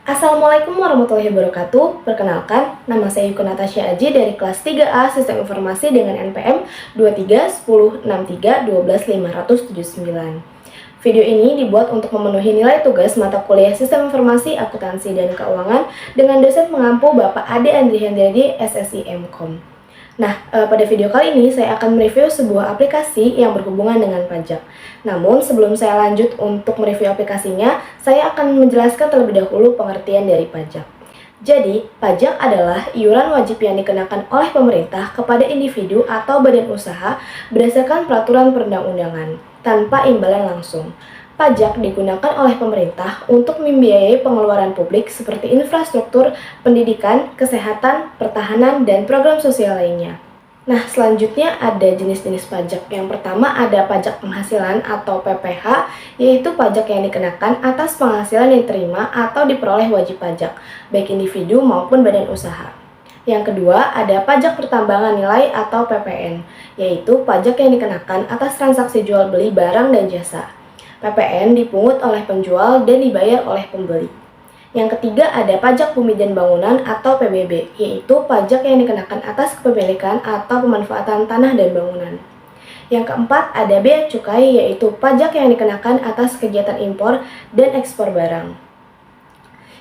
Assalamualaikum warahmatullahi wabarakatuh. Perkenalkan, nama saya Yuko Natasha Aji dari kelas 3A Sistem Informasi dengan NPM 231063121579. Video ini dibuat untuk memenuhi nilai tugas mata kuliah Sistem Informasi, Akuntansi, dan Keuangan dengan dosen pengampu Bapak Ade Andri Hendradi, SSI MKOM. Pada video kali ini saya akan mereview sebuah aplikasi yang berhubungan dengan pajak. Namun, sebelum saya lanjut untuk mereview aplikasinya, saya akan menjelaskan terlebih dahulu pengertian dari pajak. Jadi, pajak adalah iuran wajib yang dikenakan oleh pemerintah kepada individu atau badan usaha berdasarkan peraturan perundang-undangan, tanpa imbalan langsung. Pajak digunakan oleh pemerintah untuk membiayai pengeluaran publik seperti infrastruktur, pendidikan, kesehatan, pertahanan, dan program sosial lainnya. Selanjutnya ada jenis-jenis pajak. Yang pertama ada pajak penghasilan atau PPH, yaitu pajak yang dikenakan atas penghasilan yang diterima atau diperoleh wajib pajak, baik individu maupun badan usaha. Yang kedua ada pajak pertambangan nilai atau PPN, yaitu pajak yang dikenakan atas transaksi jual beli barang dan jasa. PPN dipungut oleh penjual dan dibayar oleh pembeli. Yang ketiga ada pajak bumi dan bangunan atau PBB, yaitu pajak yang dikenakan atas kepemilikan atau pemanfaatan tanah dan bangunan. Yang keempat ada bea cukai, yaitu pajak yang dikenakan atas kegiatan impor dan ekspor barang.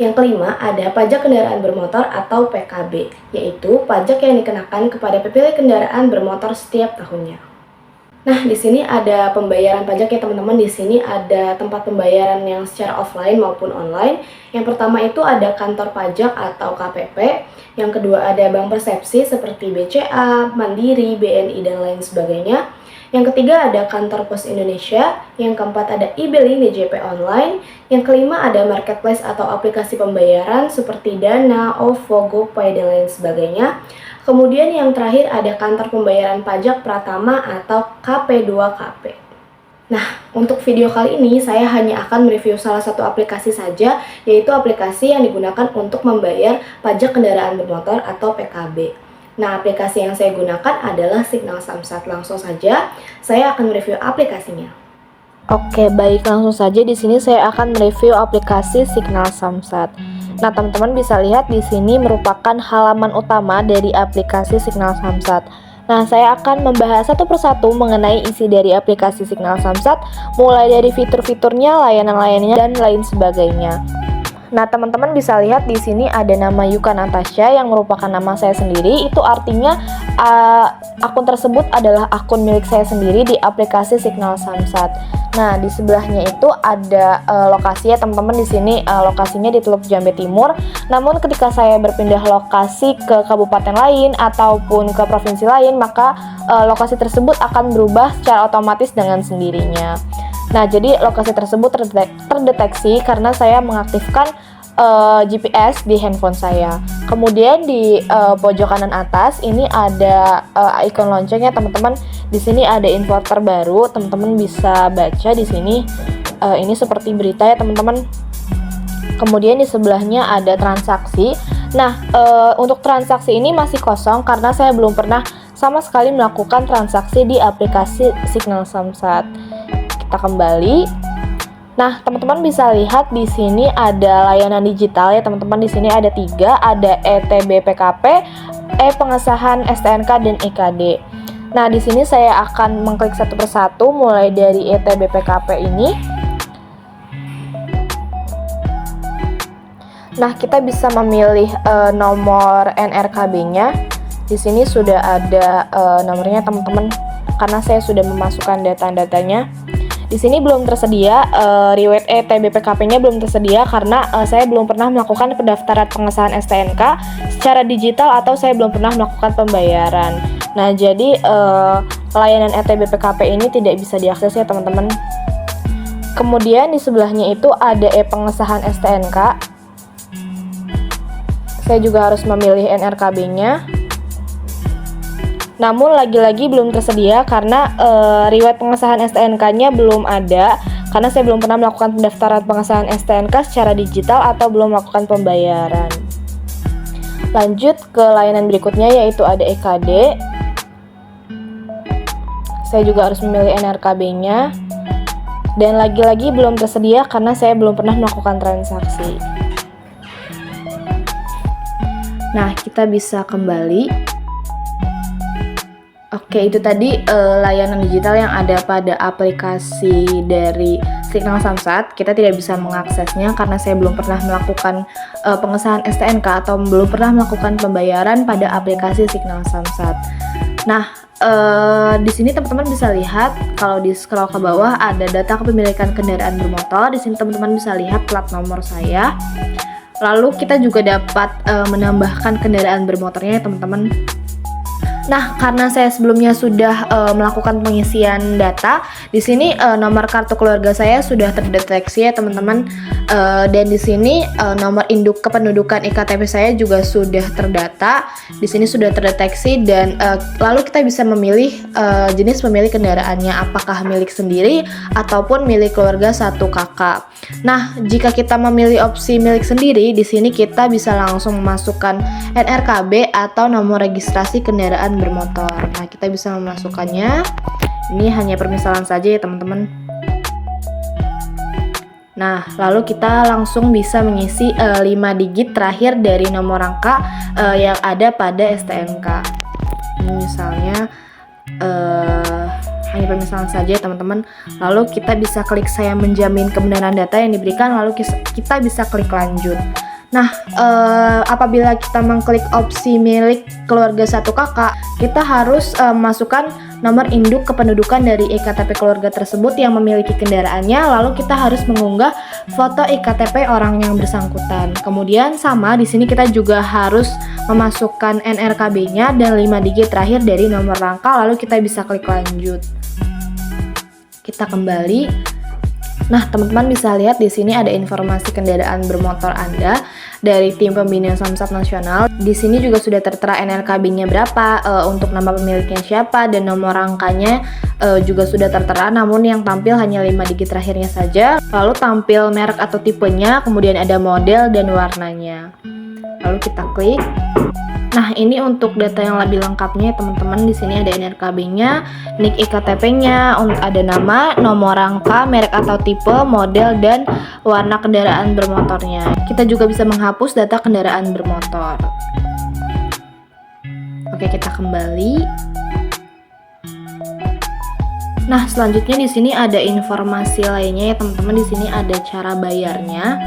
Yang kelima ada pajak kendaraan bermotor atau PKB, yaitu pajak yang dikenakan kepada pemilik kendaraan bermotor setiap tahunnya. Di sini ada pembayaran pajak ya teman-teman. Di sini ada tempat pembayaran yang secara offline maupun online. Yang pertama itu ada kantor pajak atau KPP. Yang kedua ada bank persepsi seperti BCA, Mandiri, BNI, dan lain sebagainya. Yang ketiga ada kantor pos Indonesia. Yang keempat ada e-billing DJP online. Yang kelima ada marketplace atau aplikasi pembayaran seperti Dana, OVO, GoPay, dan lain sebagainya. Kemudian yang terakhir ada kantor pembayaran pajak Pratama atau KP2KP. Untuk video kali ini saya hanya akan mereview salah satu aplikasi saja, yaitu aplikasi yang digunakan untuk membayar pajak kendaraan bermotor atau PKB. Aplikasi yang saya gunakan adalah Signal Samsat. Langsung saja saya akan mereview aplikasinya. Oke, baik, langsung saja di sini saya akan mereview aplikasi Signal Samsat. Teman-teman bisa lihat di sini merupakan halaman utama dari aplikasi Signal Samsat. Saya akan membahas satu persatu mengenai isi dari aplikasi Signal Samsat, mulai dari fitur-fiturnya, layanan-layanannya, dan lain sebagainya. Teman-teman bisa lihat di sini ada nama Yuko Natasha yang merupakan nama saya sendiri. Itu artinya akun tersebut adalah akun milik saya sendiri di aplikasi Signal Samsat. Di sebelahnya itu ada lokasi ya teman-teman. Di sini lokasinya di Teluk Jambe Timur. Namun ketika saya berpindah lokasi ke kabupaten lain ataupun ke provinsi lain, maka lokasi tersebut akan berubah secara otomatis dengan sendirinya. Jadi lokasi tersebut terdeteksi karena saya mengaktifkan GPS di handphone saya. Kemudian di pojok kanan atas ini ada ikon loncengnya teman-teman. Di sini ada info terbaru, teman-teman bisa baca di sini. Ini seperti berita ya teman-teman. Kemudian di sebelahnya ada transaksi. Untuk transaksi ini masih kosong karena saya belum pernah sama sekali melakukan transaksi di aplikasi Signal Samsat. Kita kembali. Teman-teman bisa lihat di sini ada layanan digital ya teman-teman. Di sini ada 3, ada ETBPKP, pengesahan STNK, dan EKD. Di sini saya akan mengklik satu persatu mulai dari ETBPKP ini. Kita bisa memilih nomor NRKB-nya. Di sini sudah ada nomornya teman-teman karena saya sudah memasukkan data-datanya. Di sini belum tersedia, riwayat ETBPKP-nya belum tersedia karena saya belum pernah melakukan pendaftaran pengesahan STNK secara digital atau saya belum pernah melakukan pembayaran. Jadi layanan ETBPKP ini tidak bisa diakses ya teman-teman. Kemudian di sebelahnya itu ada pengesahan STNK. Saya juga harus memilih NRKB-nya. Namun lagi-lagi belum tersedia karena riwayat pengesahan STNK-nya belum ada karena saya belum pernah melakukan pendaftaran pengesahan STNK secara digital atau belum melakukan pembayaran. Lanjut ke layanan berikutnya yaitu ada EKD. Saya juga harus memilih NRKB-nya. Dan lagi-lagi belum tersedia karena saya belum pernah melakukan transaksi. Nah, kita bisa kembali. Oke, itu tadi layanan digital yang ada pada aplikasi dari Signal Samsat. Kita tidak bisa mengaksesnya karena saya belum pernah melakukan pengesahan STNK atau belum pernah melakukan pembayaran pada aplikasi Signal Samsat. Nah, di sini teman-teman bisa lihat kalau di scroll ke bawah ada data kepemilikan kendaraan bermotor. Di sini teman-teman bisa lihat plat nomor saya. Lalu kita juga dapat menambahkan kendaraan bermotornya ya teman-teman. Nah, karena saya sebelumnya sudah melakukan pengisian data, di sini nomor kartu keluarga saya sudah terdeteksi ya teman-teman. Dan di sini nomor induk kependudukan IKTP saya juga sudah terdata. Di sini sudah terdeteksi dan lalu kita bisa memilih jenis pemilik kendaraannya, apakah milik sendiri ataupun milik keluarga satu kakak. Nah, jika kita memilih opsi milik sendiri, di sini kita bisa langsung memasukkan NRKB atau nomor registrasi kendaraan bermotor. Nah, kita bisa memasukkannya. Ini hanya permisalan saja ya teman-teman. Nah, lalu kita langsung bisa mengisi 5 digit terakhir dari nomor rangka yang ada pada STNK. Ini misalnya hanya permisalan saja teman-teman. Lalu kita bisa klik saya menjamin kebenaran data yang diberikan, lalu kita bisa klik lanjut. Nah, apabila kita mengklik opsi milik keluarga satu kakak, kita harus masukkan nomor induk kependudukan dari IKTP keluarga tersebut yang memiliki kendaraannya, lalu kita harus mengunggah foto IKTP orang yang bersangkutan. Kemudian sama di sini kita juga harus memasukkan NRKB-nya dan 5 digit terakhir dari nomor rangka, lalu kita bisa klik lanjut. Kita kembali. Nah, teman-teman bisa lihat di sini ada informasi kendaraan bermotor Anda dari tim pembina Samsat Nasional. Di sini juga sudah tertera NRKB-nya berapa, untuk nama pemiliknya siapa, dan nomor rangkanya juga sudah tertera, namun yang tampil hanya 5 digit terakhirnya saja. Lalu tampil merek atau tipenya, kemudian ada model dan warnanya. Lalu kita klik. Nah, ini untuk data yang lebih lengkapnya teman-teman. Di sini ada NRKB-nya, NIK IKTP-nya, ada nama, nomor rangka, merek atau tipe, model, dan warna kendaraan bermotornya. Kita juga bisa menghapus data kendaraan bermotor. Oke, kita kembali. Nah, selanjutnya di sini ada informasi lainnya ya teman-teman. Di sini ada cara bayarnya.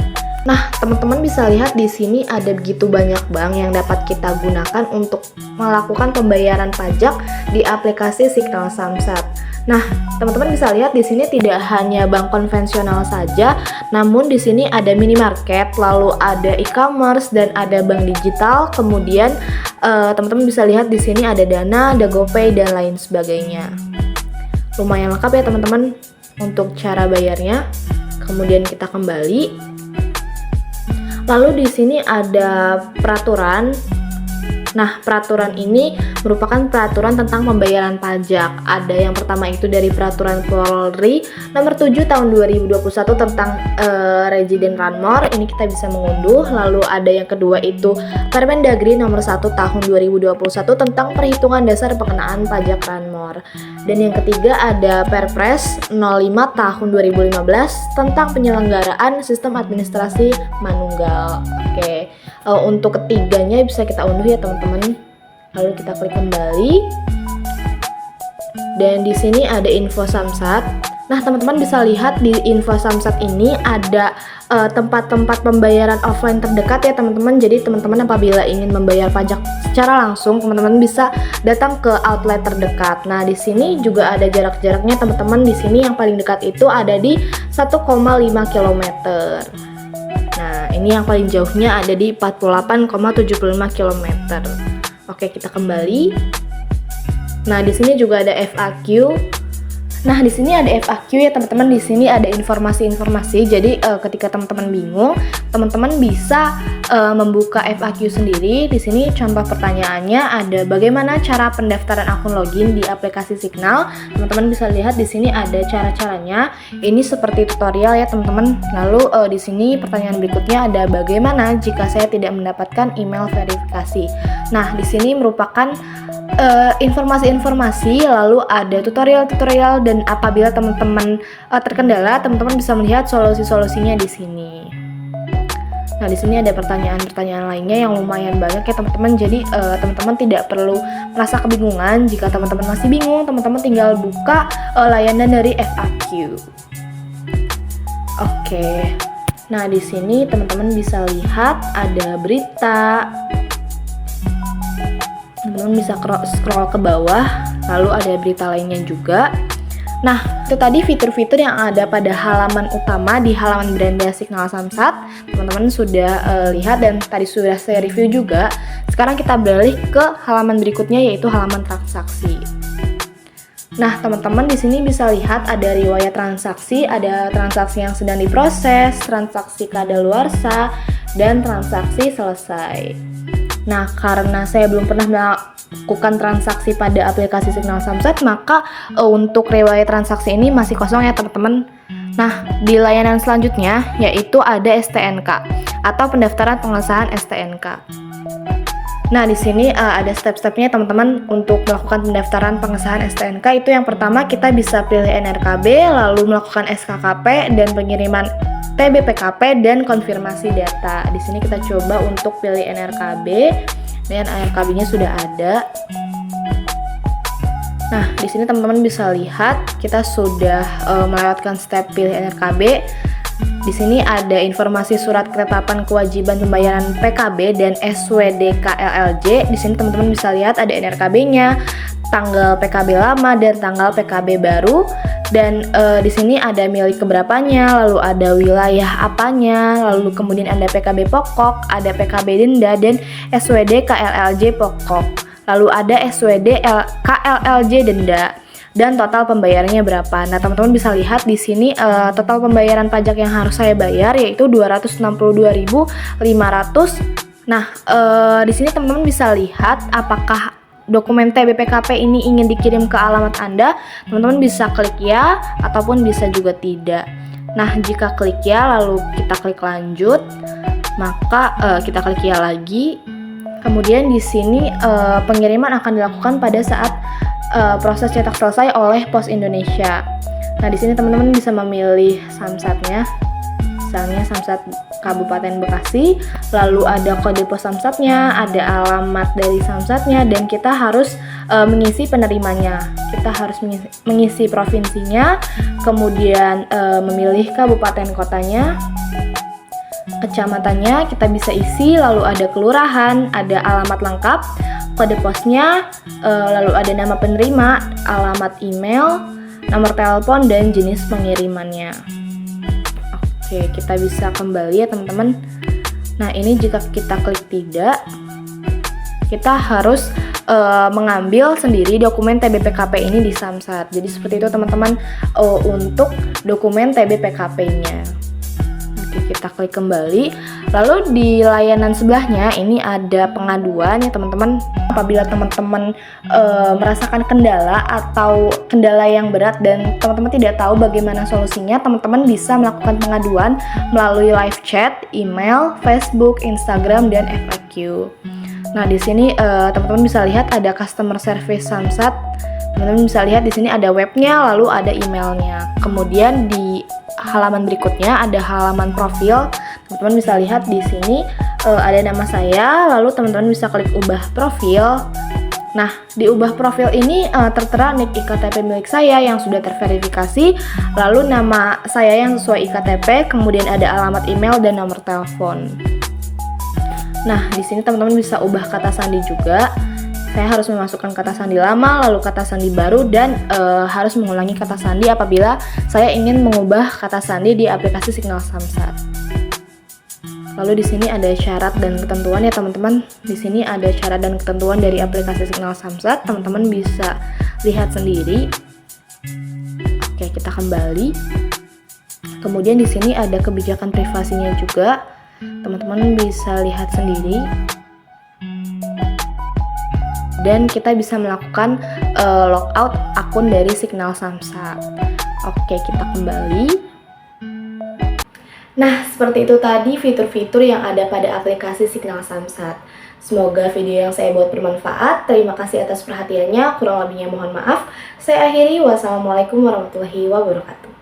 Nah, teman-teman bisa lihat di sini ada begitu banyak bank yang dapat kita gunakan untuk melakukan pembayaran pajak di aplikasi Signal Samsat. Nah, teman-teman bisa lihat di sini tidak hanya bank konvensional saja, namun di sini ada minimarket, lalu ada e-commerce dan ada bank digital. Kemudian teman-teman bisa lihat di sini ada Dana, ada GoPay dan lain sebagainya. Lumayan lengkap ya teman-teman untuk cara bayarnya. Kemudian kita kembali. Lalu di sini ada peraturan. Nah, peraturan ini merupakan peraturan tentang pembayaran pajak. Ada yang pertama itu dari peraturan Polri nomor 7 tahun 2021 tentang Resident Ranmor. Ini kita bisa mengunduh. Lalu ada yang kedua itu Permendagri nomor 1 tahun 2021 tentang perhitungan dasar pengenaan pajak Ranmor. Dan yang ketiga ada Perpres 05 tahun 2015 tentang penyelenggaraan sistem administrasi manunggal. Oke. Untuk ketiganya bisa kita unduh ya teman-teman. Lalu kita klik kembali. Dan di sini ada info Samsat. Nah, teman-teman bisa lihat di info Samsat ini ada tempat-tempat pembayaran offline terdekat ya teman-teman. Jadi teman-teman apabila ingin membayar pajak secara langsung, teman-teman bisa datang ke outlet terdekat. Nah, di sini juga ada jarak-jaraknya teman-teman. Di sini yang paling dekat itu ada di 1,5 km. Nah, ini yang paling jauhnya ada di 48,75 km. Oke, kita kembali. Nah, di sini juga ada FAQ. Nah, di sini ada FAQ ya teman-teman. Di sini ada informasi-informasi. Jadi ketika teman-teman bingung, teman-teman bisa membuka FAQ sendiri. Di sini contoh pertanyaannya ada bagaimana cara pendaftaran akun login di aplikasi Signal. Teman-teman bisa lihat di sini ada cara-caranya. Ini seperti tutorial ya teman-teman. Lalu di sini pertanyaan berikutnya ada bagaimana jika saya tidak mendapatkan email verifikasi. Nah, di sini merupakan informasi-informasi, lalu ada tutorial-tutorial, dan apabila teman-teman terkendala, teman-teman bisa melihat solusi-solusinya di sini. Nah, di sini ada pertanyaan-pertanyaan lainnya yang lumayan banyak ya teman-teman. Jadi teman-teman tidak perlu merasa kebingungan. Jika teman-teman masih bingung, teman-teman tinggal buka layanan dari FAQ. Oke. Nah, di sini teman-teman bisa lihat ada berita. Teman-teman bisa scroll ke bawah, lalu ada berita lainnya juga. Nah, itu tadi fitur-fitur yang ada pada halaman utama di halaman beranda Signal Samsat. Teman-teman sudah lihat dan tadi sudah saya review juga. Sekarang kita beralih ke halaman berikutnya, yaitu halaman transaksi. Nah, teman-teman di sini bisa lihat ada riwayat transaksi, ada transaksi yang sedang diproses, transaksi kadaluarsa, dan transaksi selesai. Nah, karena saya belum pernah melakukan transaksi pada aplikasi Signal Samsat, maka untuk riwayat transaksi ini masih kosong ya teman-teman. Nah, di layanan selanjutnya yaitu ada STNK atau pendaftaran pengesahan STNK. Nah, di sini ada step-stepnya teman-teman untuk melakukan pendaftaran pengesahan STNK. Itu yang pertama, kita bisa pilih NRKB, lalu melakukan SKKP dan pengiriman TBPKP dan konfirmasi data. Di sini kita coba untuk pilih NRKB dan NRKB-nya sudah ada. Nah, di sini teman-teman bisa lihat kita sudah melewatkan step pilih NRKB. Di sini ada informasi surat ketetapan kewajiban pembayaran PKB dan SWD KLLJ. Di sini teman-teman bisa lihat ada NRKB-nya, tanggal PKB lama dan tanggal PKB baru. Dan di sini ada milik keberapanya, lalu ada wilayah apanya, lalu kemudian ada PKB pokok, ada PKB denda dan SWD KLLJ pokok. Lalu ada SWD KLLJ denda dan total pembayarannya berapa. Nah, teman-teman bisa lihat di sini total pembayaran pajak yang harus saya bayar yaitu 262.500. Nah, di sini teman-teman bisa lihat apakah dokumen TBPKP ini ingin dikirim ke alamat Anda. Teman-teman bisa klik ya ataupun bisa juga tidak. Nah, jika klik ya lalu kita klik lanjut, maka kita klik ya lagi. Kemudian di sini pengiriman akan dilakukan pada saat proses cetak selesai oleh Pos Indonesia. Nah, di sini teman-teman bisa memilih samsatnya. Misalnya Samsat Kabupaten Bekasi, lalu ada kode pos Samsatnya, ada alamat dari Samsatnya, dan kita harus mengisi penerimanya. Kita harus mengisi provinsinya, kemudian memilih kabupaten kotanya, kecamatannya kita bisa isi, lalu ada kelurahan, ada alamat lengkap, kode posnya, lalu ada nama penerima, alamat email, nomor telepon, dan jenis pengirimannya. Oke, kita bisa kembali ya teman-teman. Nah, ini jika kita klik tidak, kita harus mengambil sendiri dokumen TBPKP ini di Samsat. Jadi seperti itu teman-teman untuk dokumen TBPKP-nya. Oke, kita klik kembali. Lalu di layanan sebelahnya ini ada pengaduan ya teman-teman. Apabila teman-teman merasakan kendala atau kendala yang berat dan teman-teman tidak tahu bagaimana solusinya, teman-teman bisa melakukan pengaduan melalui live chat, email, Facebook, Instagram, dan FAQ. Nah, di sini teman-teman bisa lihat ada customer service Samsat. Teman-teman bisa lihat di sini ada webnya, lalu ada emailnya. Kemudian di halaman berikutnya ada halaman profil. Teman-teman bisa lihat di sini ada nama saya, lalu teman-teman bisa klik ubah profil. Nah, di ubah profil ini tertera nik IKTP milik saya yang sudah terverifikasi, lalu nama saya yang sesuai IKTP, kemudian ada alamat email dan nomor telepon. Nah, di sini teman-teman bisa ubah kata sandi juga. Saya harus memasukkan kata sandi lama, lalu kata sandi baru, dan harus mengulangi kata sandi apabila saya ingin mengubah kata sandi di aplikasi Signal Samsat. Lalu di sini ada syarat dan ketentuan ya teman-teman. Di sini ada syarat dan ketentuan dari aplikasi Signal Samsat. Teman-teman bisa lihat sendiri. Oke, kita kembali. Kemudian di sini ada kebijakan privasinya juga. Teman-teman bisa lihat sendiri. Dan kita bisa melakukan logout akun dari Signal Samsat. Oke, kita kembali. Nah, seperti itu tadi fitur-fitur yang ada pada aplikasi Signal Samsat. Semoga video yang saya buat bermanfaat. Terima kasih atas perhatiannya. Kurang lebihnya mohon maaf. Saya akhiri. Wassalamualaikum warahmatullahi wabarakatuh.